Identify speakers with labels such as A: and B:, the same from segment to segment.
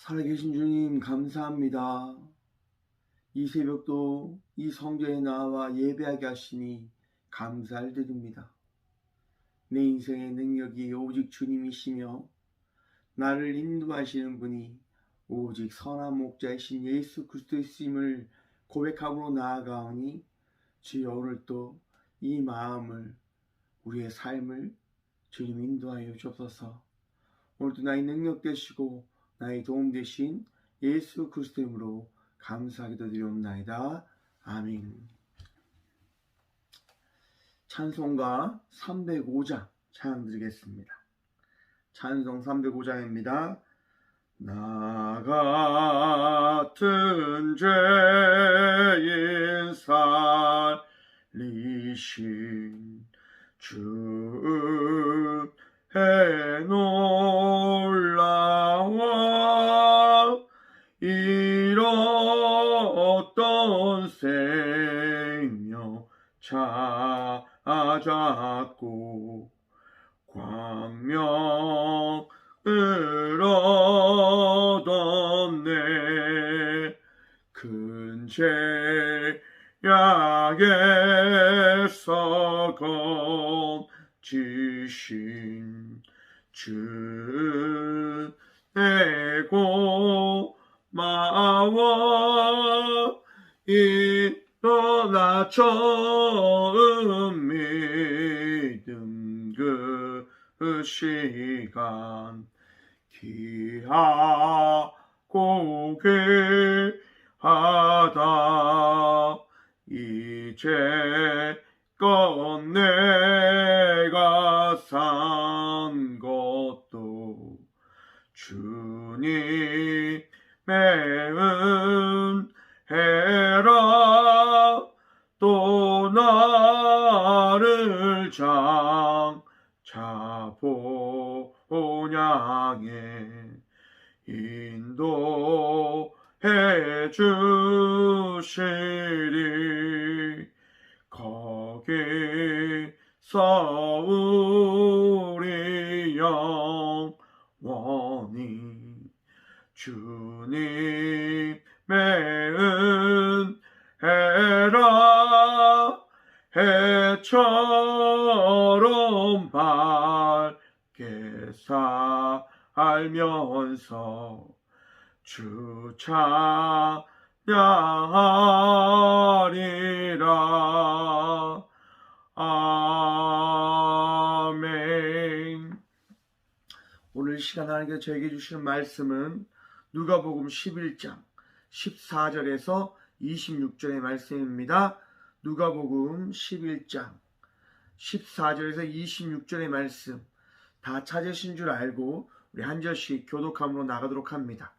A: 살아계신 주님 감사합니다. 이 새벽도 이 성전에 나와 예배하게 하시니 감사를 드립니다. 내 인생의 능력이 오직 주님이시며 나를 인도하시는 분이 오직 선한 목자이신 예수 그리스도이심을 고백함으로 나아가오니 주여 오늘 또 이 마음을 우리의 삶을 주님 인도하여 주옵소서. 오늘도 나의 능력 되시고 나의 도움 되신 예수 그리스도의 이름으로 감사하게 드리옵나이다. 아멘. 찬송가 305장 찬양 드리겠습니다. 찬송 305장입니다. 나 같은 죄인 살리신 주의 놀라워 잃었던 생명 찾았고 광명을 얻었네. 큰 죄악에서 건지신 주 내 고마워. 일어나 처음 믿음 그 시간 귀하고 귀하다. 이제껏 내가 산 것도 주님의 은혜라. 또 나를 장차 본향에 인도해 주시리. 거기서 우리 영원히 주님의 은혜라. 해처럼 밝게 살면서 주 찬양하리라. 아멘. 오늘 시간 하나님께서 저에게 주시는 말씀은 누가복음 11장 14절에서 26절의 말씀입니다. 누가복음 11장 14절에서 26절의 말씀 다 찾으신 줄 알고 우리 한 절씩 교독함으로 나가도록 합니다.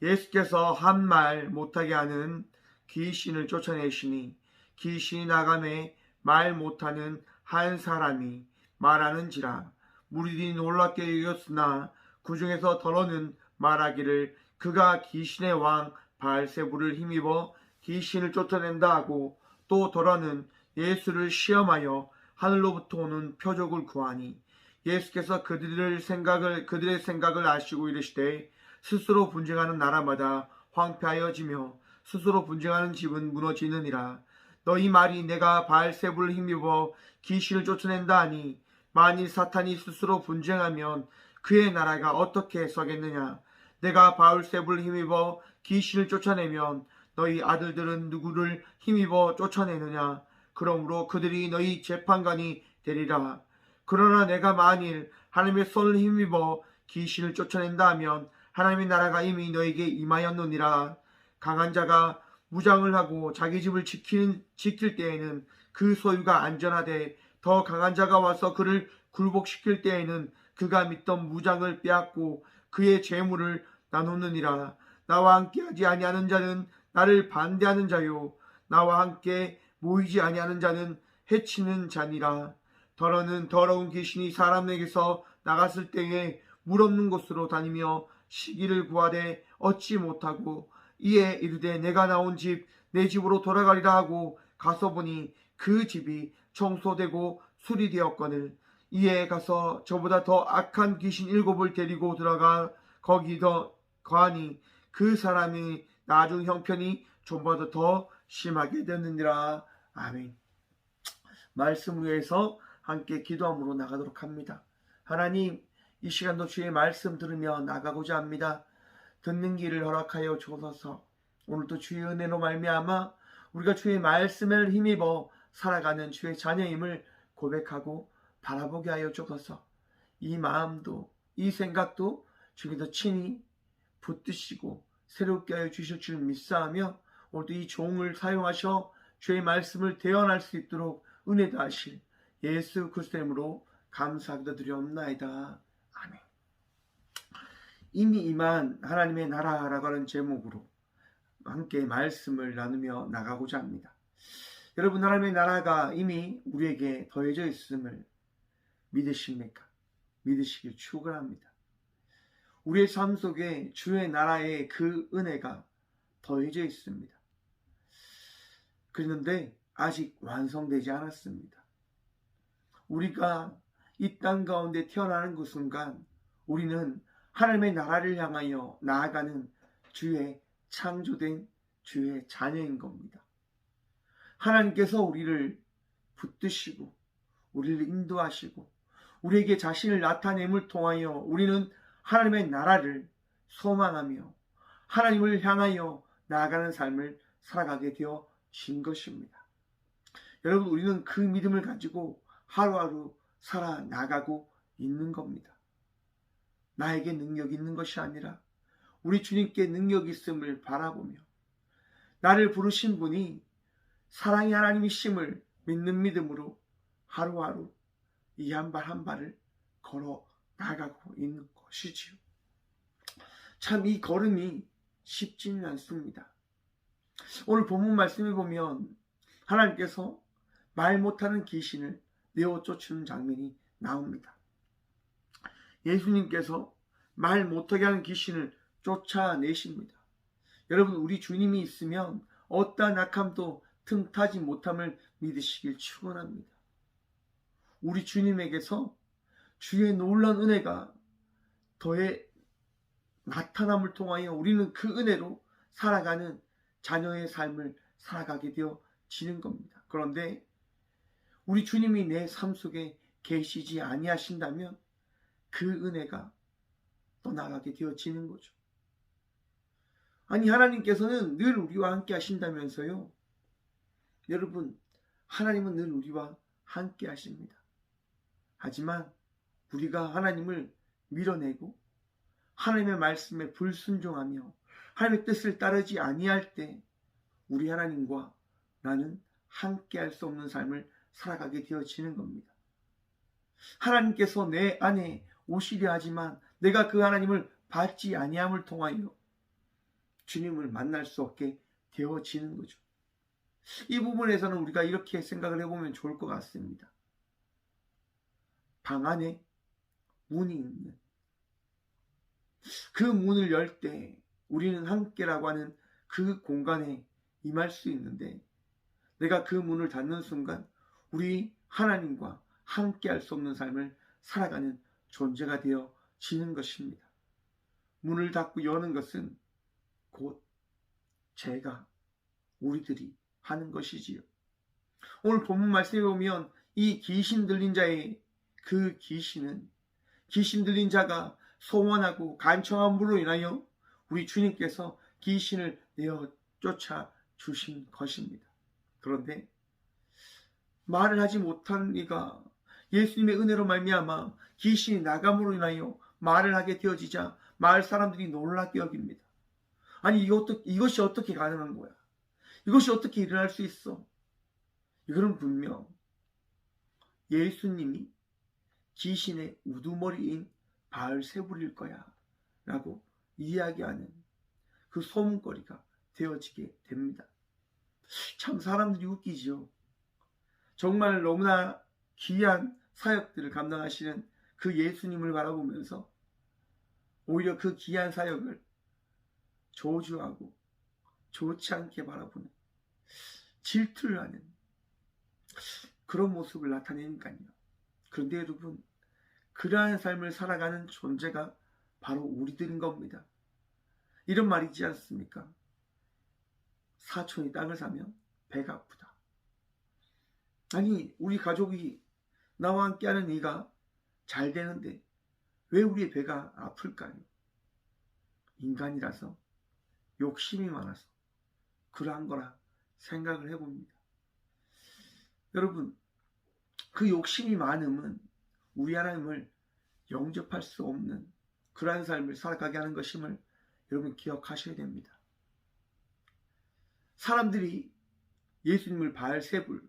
A: 예수께서 한 말 못하게 하는 귀신을 쫓아내시니 귀신이 나가매 말 못하는 한 사람이 말하는지라. 무리들이 놀랍게 여겼으나 그 중에서 더러는 말하기를 그가 귀신의 왕 바알세불을 힘입어 귀신을 쫓아낸다 하고, 또 더러는 예수를 시험하여 하늘로부터 오는 표적을 구하니 예수께서 그들의 생각을 아시고 이르시되 스스로 분쟁하는 나라마다 황폐하여지며 스스로 분쟁하는 집은 무너지느니라. 너희 말이 내가 바알세불을 힘입어 귀신을 쫓아낸다 하니 만일 사탄이 스스로 분쟁하면 그의 나라가 어떻게 서겠느냐. 내가 바알세불을 힘입어 귀신을 쫓아내면 너희 아들들은 누구를 힘입어 쫓아내느냐. 그러므로 그들이 너희 재판관이 되리라. 그러나 내가 만일 하나님의 손을 힘입어 귀신을 쫓아낸다 하면 하나님의 나라가 이미 너에게 임하였느니라. 강한 자가 무장을 하고 자기 집을 지킬 때에는 그 소유가 안전하되, 더 강한 자가 와서 그를 굴복시킬 때에는 그가 믿던 무장을 빼앗고 그의 재물을 나누느니라. 나와 함께 하지 아니하는 자는 나를 반대하는 자요, 나와 함께 모이지 아니하는 자는 해치는 자니라. 더러는 더러운 귀신이 사람에게서 나갔을 때에 물 없는 곳으로 다니며 시기를 구하되 얻지 못하고, 이에 이르되 내가 나온 집 내 집으로 돌아가리라 하고 가서 보니 그 집이 청소되고 수리되었거늘, 이에 가서 저보다 더 악한 귀신 7을 데리고 들어가 거하니 그 사람이 나중 형편이 좀보다 더 심하게 되느니라. 아멘. 말씀을 위해서 함께 기도함으로 나가도록 합니다. 하나님, 이 시간도 주의 말씀 들으며 나가고자 합니다. 듣는 길을 허락하여 주옵소서. 오늘도 주의 은혜로 말미암아 우리가 주의 말씀을 힘입어 살아가는 주의 자녀임을 고백하고 바라보게 하여 주옵소서. 이 마음도 이 생각도 주께서 친히 붙드시고 새롭게 하여 주실 줄 믿사하며 오늘도 이 종을 사용하셔 주의 말씀을 대언할 수 있도록 은혜 다하실 예수 그리스도의 이름으로 감사하기도 드리옵나이다. 아멘. 이미 임한 하나님의 나라라고 하는 제목으로 함께 말씀을 나누며 나가고자 합니다. 여러분, 하나님의 나라가 이미 우리에게 더해져 있음을 믿으십니까? 믿으시길 축원합니다. 우리의 삶 속에 주의 나라의 그 은혜가 더해져 있습니다. 그런데 아직 완성되지 않았습니다. 우리가 이 땅 가운데 태어나는 그 순간 우리는 하나님의 나라를 향하여 나아가는 주의 창조된 주의 자녀인 겁니다. 하나님께서 우리를 붙드시고 우리를 인도하시고 우리에게 자신을 나타냄을 통하여 우리는 하나님의 나라를 소망하며 하나님을 향하여 나아가는 삶을 살아가게 되어진 것입니다. 여러분, 우리는 그 믿음을 가지고 하루하루 살아나가고 있는 겁니다. 나에게 능력이 있는 것이 아니라 우리 주님께 능력이 있음을 바라보며 나를 부르신 분이 사랑의 하나님이심을 믿는 믿음으로 하루하루 이 한 발 한 발을 걸어 나가고 있는 것이지요. 참 이 걸음이 쉽지는 않습니다. 오늘 본문 말씀에 보면 하나님께서 말 못하는 귀신을 내어 쫓는 장면이 나옵니다. 예수님께서 말 못하게 하는 귀신을 쫓아내십니다. 여러분, 우리 주님이 있으면 어떠한 악함도 틈타지 못함을 믿으시길 축원합니다. 우리 주님에게서 주의 놀라운 은혜가 더해 나타남을 통하여 우리는 그 은혜로 살아가는 자녀의 삶을 살아가게 되어지는 겁니다. 그런데 우리 주님이 내 삶 속에 계시지 아니하신다면 그 은혜가 떠나가게 되어지는 거죠. 아니, 하나님께서는 늘 우리와 함께 하신다면서요. 여러분, 하나님은 늘 우리와 함께 하십니다. 하지만 우리가 하나님을 밀어내고 하나님의 말씀에 불순종하며 하나님의 뜻을 따르지 아니할 때 우리 하나님과 나는 함께 할 수 없는 삶을 살아가게 되어지는 겁니다. 하나님께서 내 안에 오시려 하지만 내가 그 하나님을 받지 아니함을 통하여 주님을 만날 수 없게 되어지는 거죠. 이 부분에서는 우리가 이렇게 생각을 해보면 좋을 것 같습니다. 방 안에 문이 있는 그 문을 열 때 우리는 함께라고 하는 그 공간에 임할 수 있는데 내가 그 문을 닫는 순간 우리 하나님과 함께 할 수 없는 삶을 살아가는 존재가 되어지는 것입니다. 문을 닫고 여는 것은 곧 제가 우리들이 하는 것이지요. 오늘 본문 말씀에 보면 이 귀신 들린 자의 그 귀신은 귀신 들린 자가 소원하고 간청함으로 인하여 우리 주님께서 귀신을 내어 쫓아 주신 것입니다. 그런데 말을 하지 못한 이가 예수님의 은혜로 말미암아 귀신이 나감으로 인하여 말을 하게 되어지자 마을 사람들이 놀랍게 여깁니다. 아니, 이것이 어떻게 가능한 거야? 이것이 어떻게 일어날 수 있어? 이거는 분명 예수님이 귀신의 우두머리인 바알세불일 거야 라고 이야기하는 그 소문거리가 되어지게 됩니다. 참 사람들이 웃기죠. 정말 너무나 귀한 사역들을 감당하시는 그 예수님을 바라보면서 오히려 그 귀한 사역을 저주하고 좋지 않게 바라보는, 질투를 하는 그런 모습을 나타내니까요. 그런데 여러분, 그러한 삶을 살아가는 존재가 바로 우리들인 겁니다. 이런 말이 있지 않습니까? 사촌이 땅을 사면 배가 아프다. 아니, 우리 가족이 나와 함께하는 이가 잘 되는데 왜 우리의 배가 아플까요? 인간이라서 욕심이 많아서 그러한 거라 생각을 해봅니다. 여러분, 그 욕심이 많음은 우리 하나님을 영접할 수 없는 그러한 삶을 살아가게 하는 것임을 여러분 기억하셔야 됩니다. 사람들이 예수님을 바알세불,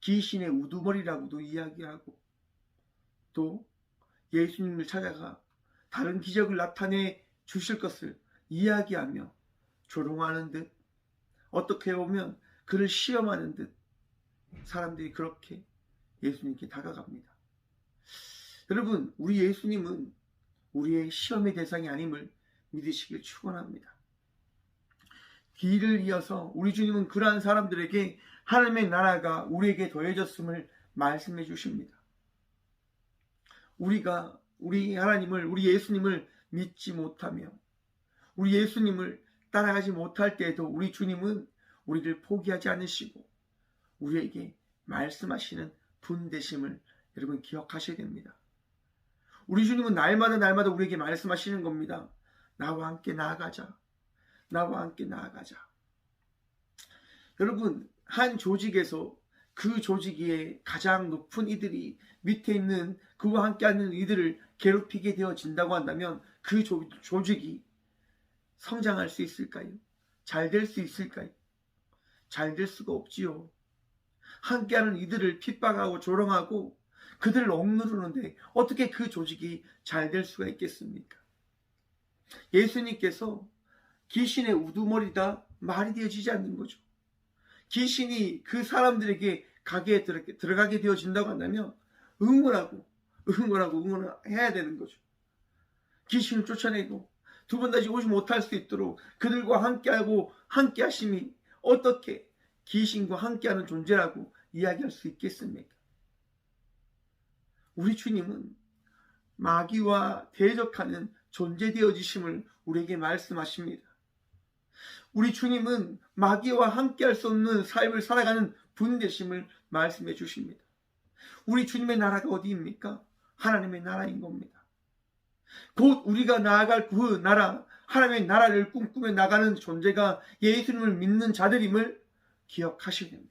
A: 귀신의 우두머리라고도 이야기하고 또 예수님을 찾아가 다른 기적을 나타내 주실 것을 이야기하며 조롱하는 듯, 어떻게 보면 그를 시험하는 듯 사람들이 그렇게 예수님께 다가갑니다. 여러분, 우리 예수님은 우리의 시험의 대상이 아님을 믿으시길 축원합니다. 길을 이어서 우리 주님은 그러한 사람들에게 하나님의 나라가 우리에게 더해졌음을 말씀해 주십니다. 우리가 우리 하나님을, 우리 예수님을 믿지 못하며 우리 예수님을 따라가지 못할 때에도 우리 주님은 우리를 포기하지 않으시고 우리에게 말씀하시는 분 되심을 여러분 기억하셔야 됩니다. 우리 주님은 날마다 우리에게 말씀하시는 겁니다. 나와 함께 나아가자. 나와 함께 나아가자. 여러분, 한 조직에서 그 조직의 가장 높은 이들이 밑에 있는 그와 함께하는 이들을 괴롭히게 되어진다고 한다면 그 조직이 성장할 수 있을까요? 잘 될 수 있을까요? 잘 될 수가 없지요. 함께하는 이들을 핍박하고 조롱하고 그들을 억누르는데 어떻게 그 조직이 잘 될 수가 있겠습니까? 예수님께서 귀신의 우두머리다 말이 되어지지 않는 거죠. 귀신이 그 사람들에게 가게에 들어가게 되어진다고 한다면 응원해야 되는 거죠. 귀신을 쫓아내고 두 번 다시 오지 못할 수 있도록 그들과 함께하고 함께하심이 어떻게 귀신과 함께하는 존재라고 이야기할 수 있겠습니까? 우리 주님은 마귀와 대적하는 존재 되어지심을 우리에게 말씀하십니다. 우리 주님은 마귀와 함께할 수 없는 삶을 살아가는 분 되심을 말씀해 주십니다. 우리 주님의 나라가 어디입니까? 하나님의 나라인 겁니다. 곧 우리가 나아갈 그 나라, 하나님의 나라를 꿈꾸며 나가는 존재가 예수님을 믿는 자들임을 기억하셔야 됩니다.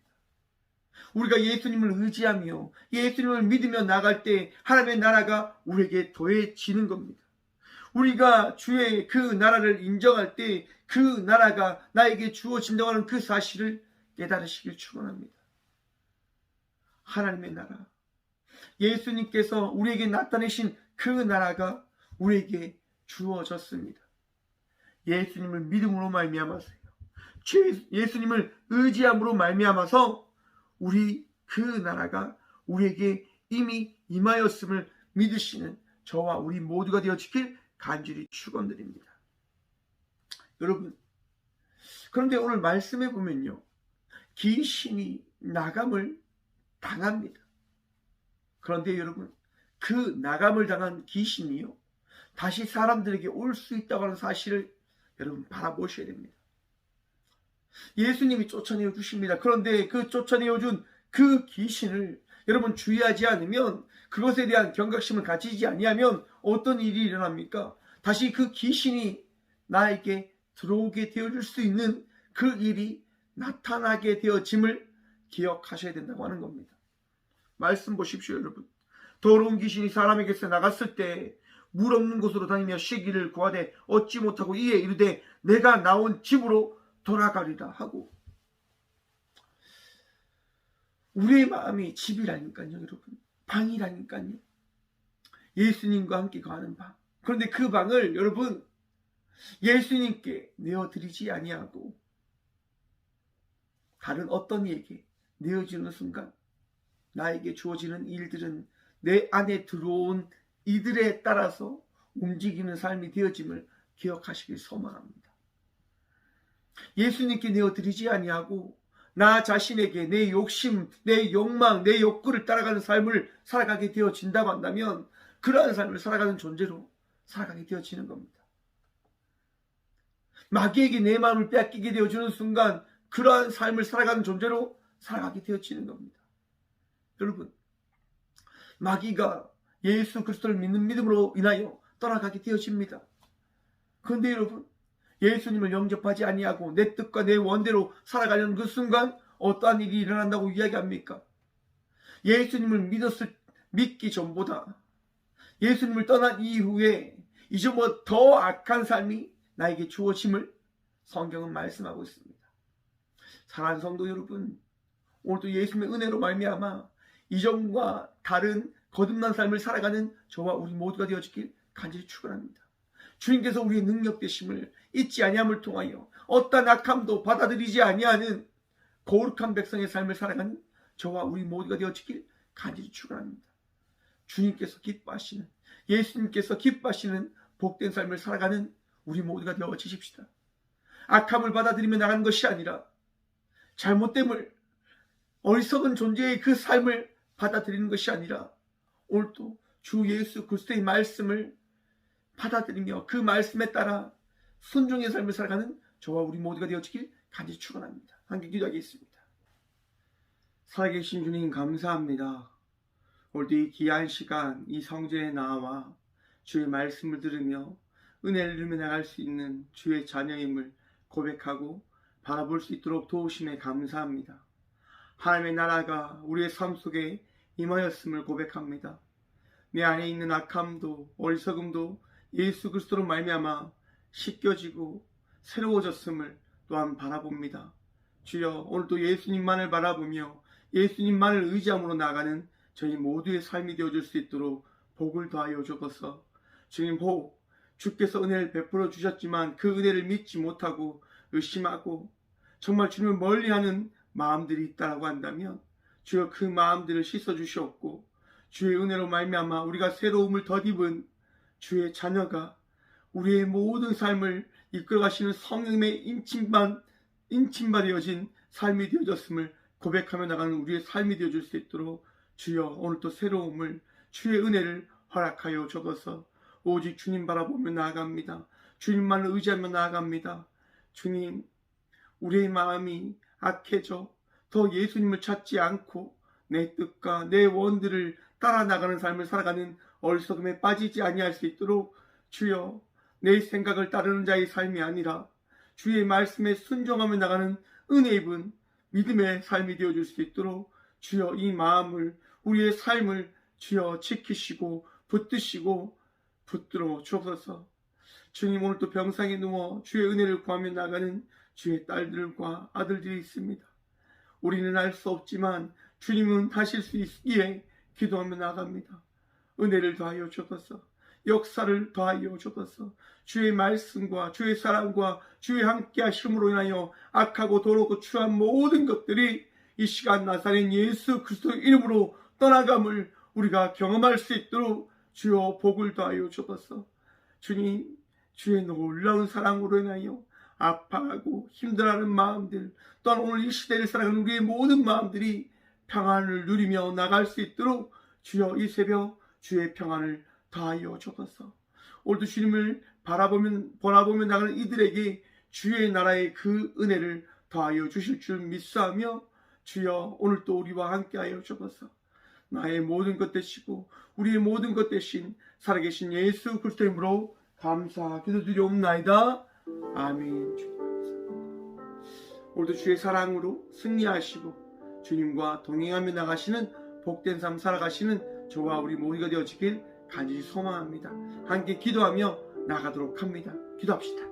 A: 우리가 예수님을 의지하며 예수님을 믿으며 나갈 때 하나님의 나라가 우리에게 더해지는 겁니다. 우리가 주의 그 나라를 인정할 때 그 나라가 나에게 주어진다고 하는 그 사실을 깨달으시길 축원합니다. 하나님의 나라, 예수님께서 우리에게 나타내신 그 나라가 우리에게 주어졌습니다. 예수님을 믿음으로 말미암아서요, 예수님을 의지함으로 말미암아서 우리 그 나라가 우리에게 이미 임하였음을 믿으시는 저와 우리 모두가 되어지길 간절히 축원드립니다. 여러분, 그런데 오늘 말씀해 보면요, 귀신이 나감을 당합니다. 그런데 여러분, 그 나감을 당한 귀신이요, 다시 사람들에게 올 수 있다고 하는 사실을 여러분 바라보셔야 됩니다. 예수님이 쫓아내어 주십니다. 그런데 그 쫓아내어 준 그 귀신을 여러분 주의하지 않으면, 그것에 대한 경각심을 가지지 아니하면 어떤 일이 일어납니까? 다시 그 귀신이 나에게 들어오게 되어줄 수 있는 그 일이 나타나게 되어짐을 기억하셔야 된다고 하는 겁니다. 말씀 보십시오, 여러분. 더러운 귀신이 사람에게서 나갔을 때 물 없는 곳으로 다니며 쉬기를 구하되 얻지 못하고 이에 이르되 내가 나온 집으로 돌아가리라 하고. 우리의 마음이 집이라니까요, 여러분. 방이라니까요. 예수님과 함께 거하는 방. 그런데 그 방을 여러분 예수님께 내어드리지 아니하고 다른 어떤 이에게 내어지는 순간 나에게 주어지는 일들은 내 안에 들어온 이들에 따라서 움직이는 삶이 되어짐을 기억하시길 소망합니다. 예수님께 내어드리지 아니하고 나 자신에게 내 욕심, 내 욕망, 내 욕구를 따라가는 삶을 살아가게 되어진다고 한다면 그러한 삶을 살아가는 존재로 살아가게 되어지는 겁니다. 마귀에게 내 마음을 빼앗기게 되어주는 순간 그러한 삶을 살아가는 존재로 살아가게 되어지는 겁니다. 여러분, 마귀가 예수 그리스도를 믿는 믿음으로 인하여 떠나가게 되어집니다. 그런데 여러분, 예수님을 영접하지 아니하고 내 뜻과 내 원대로 살아가려는 그 순간 어떠한 일이 일어난다고 이야기합니까? 예수님을 믿기 전보다 예수님을 떠난 이후에 이전보다 더 악한 삶이 나에게 주어짐을 성경은 말씀하고 있습니다. 사랑하는 성도 여러분, 오늘도 예수님의 은혜로 말미암아 이전과 다른 거듭난 삶을 살아가는 저와 우리 모두가 되어지길 간절히 축원합니다. 주님께서 우리의 능력 되심을 잊지 아니함을 통하여 어떠한 악함도 받아들이지 아니하는 거룩한 백성의 삶을 살아가는 저와 우리 모두가 되어지길 간절히 축원합니다. 주님께서 기뻐하시는, 예수님께서 기뻐하시는 복된 삶을 살아가는 우리 모두가 되어지십시다. 악함을 받아들이며 나가는 것이 아니라 잘못됨을, 어리석은 존재의 그 삶을 받아들이는 것이 아니라 오늘도 주 예수 그리스도의 말씀을 받아들이며 그 말씀에 따라 순종의 삶을 살아가는 저와 우리 모두가 되어지길 간절히 축원합니다. 함께 기도하겠습니다. 살아계신 주님 감사합니다. 오늘도 이 귀한 시간 이 성전에 나와 주의 말씀을 들으며 은혜를 누리며 나갈 수 있는 주의 자녀임을 고백하고 바라볼 수 있도록 도우심에 감사합니다. 하나님의 나라가 우리의 삶 속에 임하였음을 고백합니다. 내 안에 있는 악함도 어리석음도 예수 그리스도로 말미암아 씻겨지고 새로워졌음을 또한 바라봅니다. 주여, 오늘도 예수님만을 바라보며 예수님만을 의지함으로 나가는 저희 모두의 삶이 되어줄 수 있도록 복을 더하여 주옵소서. 주님, 혹 주께서 은혜를 베풀어 주셨지만 그 은혜를 믿지 못하고 의심하고 정말 주님을 멀리하는 마음들이 있다라고 한다면 주여, 그 마음들을 씻어 주시옵고 주의 은혜로 말미암아 우리가 새로움을 덧입은 주의 자녀가 우리의 모든 삶을 이끌어가시는 성령의 인침받아진 삶이 되어졌음을 고백하며 나가는 우리의 삶이 되어줄 수 있도록 주여, 오늘도 새로움을, 주의 은혜를 허락하여 주옵소서. 오직 주님 바라보며 나아갑니다. 주님만을 의지하며 나아갑니다. 주님, 우리의 마음이 악해져 더 예수님을 찾지 않고 내 뜻과 내 원들을 따라 나가는 삶을 살아가는 어리석음에 빠지지 아니할 수 있도록 주여, 내 생각을 따르는 자의 삶이 아니라 주의 말씀에 순종하며 나가는 은혜 입은 믿음의 삶이 되어줄 수 있도록 주여, 이 마음을, 우리의 삶을 주여 지키시고 붙드시고 붙들어 주옵소서. 주님, 오늘도 병상에 누워 주의 은혜를 구하며 나가는 주의 딸들과 아들들이 있습니다. 우리는 알 수 없지만 주님은 하실 수 있기에 기도하며 나갑니다. 은혜를 더하여 주옵소서. 역사를 더하여 주옵소서. 주의 말씀과 주의 사랑과 주의 함께 하심으로 인하여 악하고 더럽고 추한 모든 것들이 이 시간 나사렛 예수 그리스도 이름으로 떠나감을 우리가 경험할 수 있도록 주여 복을 더하여 주옵소서. 주님, 주의 놀라운 사랑으로 인하여 아파하고 힘들어하는 마음들, 또한 오늘 이 시대를 살아가는 우리의 모든 마음들이 평안을 누리며 나갈 수 있도록 주여, 이 새벽 주의 평안을 더하여 주옵소서. 오늘도 주님을 바라보며 나가는 이들에게 주의 나라의 그 은혜를 더하여 주실 줄 믿사하며 주여, 오늘도 우리와 함께하여 주옵소서. 나의 모든 것 되시고 우리의 모든 것 되신 살아계신 예수 그리스도 이름으로 감사 기도드리옵나이다. 아멘. 오늘도 주의 사랑으로 승리하시고 주님과 동행하며 나가시는 복된 삶 살아가시는 저와 우리 모두가 되어지길 간절히 소망합니다. 함께 기도하며 나가도록 합니다. 기도합시다.